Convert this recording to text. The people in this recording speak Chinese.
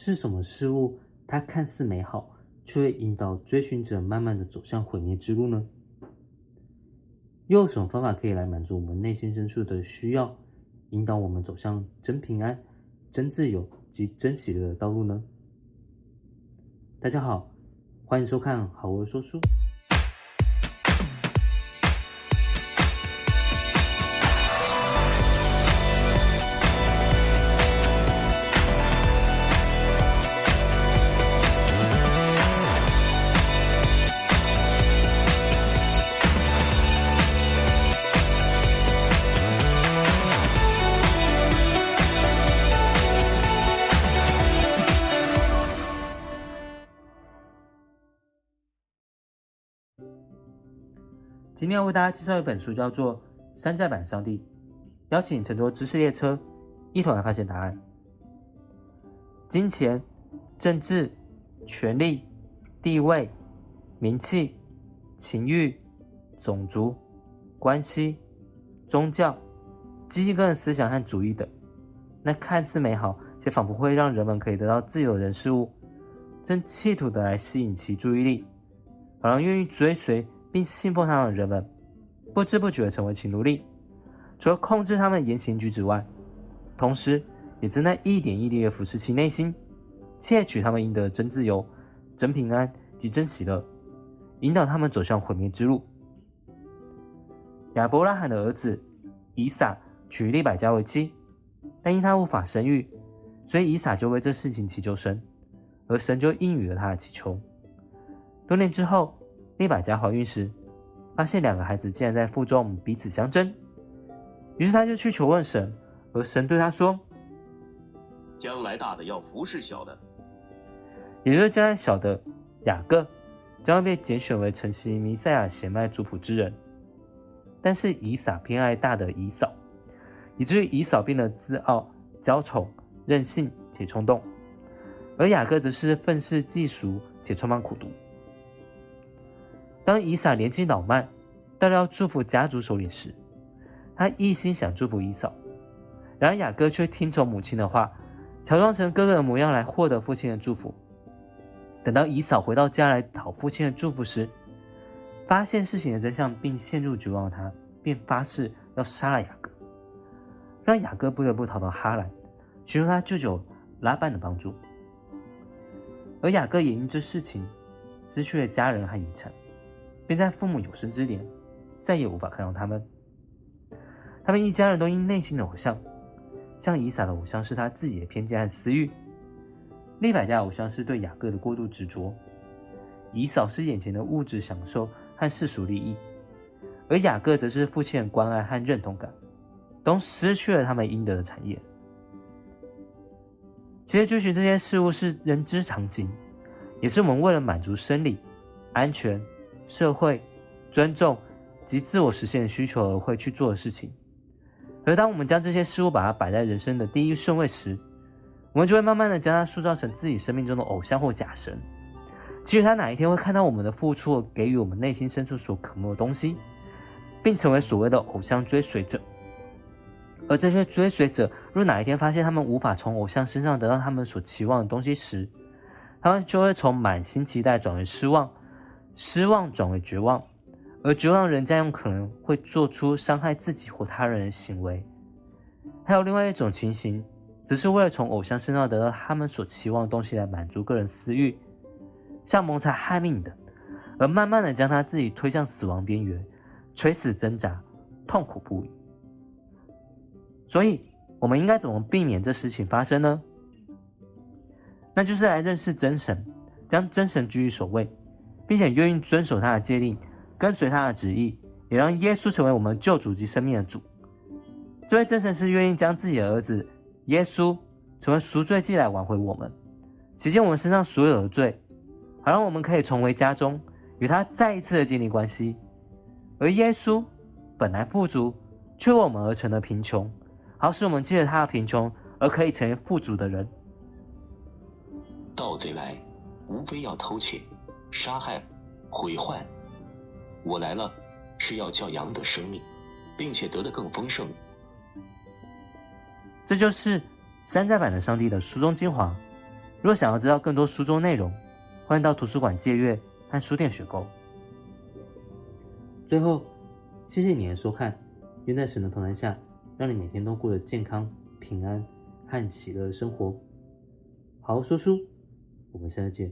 是什么事物，它看似美好，却会引导追寻者慢慢的走向毁灭之路呢？又有什么方法可以来满足我们内心深处的需要，引导我们走向真平安、真自由及真喜乐的道路呢？大家好，欢迎收看好儿说书。今天要为大家介绍一本书，叫做《山寨版上帝》，邀请你乘坐知识列车，一同来发现答案。金钱、政治、权力、地位、名气、情欲、种族、关系、宗教、基于个人思想和主义等，那看似美好且仿佛会让人们可以得到自由的人事物，正企图的来吸引其注意力，好让愿意追随并信奉他们的人们不知不觉地成为其奴隶。除了控制他们的言行举止外，同时也正在一点一滴地腐蚀其内心，窃取他们应得的真自由、真平安及真喜乐，引导他们走向毁灭之路。亚伯拉罕的儿子以撒娶利百加为妻，但因他无法生育，所以以撒就为这事情祈求神，而神就应允了他的祈求。多年之后，利百加怀孕时，发现两个孩子竟然在腹中彼此相争，于是他就去求问神，而神对他说：将来大的要服侍小的。也就是将来小的雅各将会被拣选为承袭弥赛亚血脉族谱之人。但是以撒偏爱大的以扫，以至于以扫变得自傲、骄宠、任性且冲动，而雅各则是愤世嫉俗且充满苦毒。当以撒年纪老迈，到了要祝福家族首领时，他一心想祝福以扫，然而雅各却听从母亲的话，乔装成哥哥的模样来获得父亲的祝福。等到以扫回到家来讨父亲的祝福时，发现事情的真相并陷入绝望的他，便发誓要杀了雅各，让雅各不得不逃到哈兰，寻求他舅舅拉班的帮助。而雅各也因这事情失去了家人和遗产，并在父母有生之年再也无法看到他们。他们一家人都因内心的偶像，像以撒的偶像是他自己的偏见和私欲，利百加的偶像是对雅各的过度执着，以扫是眼前的物质享受和世俗利益，而雅各则是父亲的关爱和认同感，都失去了他们应得的产业。其实追寻这些事物是人之常情，也是我们为了满足生理、安全、社会、尊重及自我实现的需求而会去做的事情。而当我们将这些事物把它摆在人生的第一顺位时，我们就会慢慢的将它塑造成自己生命中的偶像或假神。其实他哪一天会看到我们的付出而给予我们内心深处所渴慕的东西，并成为所谓的偶像追随者。而这些追随者若哪一天发现他们无法从偶像身上得到他们所期望的东西时，他们就会从满心期待转为失望，失望转为绝望，而绝望人将有可能会做出伤害自己或他人的行为。还有另外一种情形，只是为了从偶像身上得到他们所期望的东西来满足个人私欲，像谋财害命等，而慢慢的将他自己推向死亡边缘，垂死挣扎，痛苦不已。所以我们应该怎么避免这事情发生呢？那就是来认识真神，将真神居于首位，并且愿意遵守他的诫令，跟随他的旨意，也让耶稣成为我们救主及生命的主。这位真神是愿意将自己的儿子耶稣成为赎罪祭来挽回我们，洗净我们身上所有的罪，好让我们可以重回家中，与他再一次的建立关系。而耶稣本来富足，却为我们而成了贫穷，好使我们借着他的贫穷而可以成为富足的人。盗贼来，无非要偷窃、杀害、毁坏。我来了，是要叫羊得生命，并且得的更丰盛。这就是山寨版的上帝的书中精华，若想要知道更多书中内容，欢迎到图书馆借阅和书店选购。最后，谢谢你的收看，愿在神的同在下，让你每天都过得健康、平安和喜乐的生活。好好说书，我们下次见。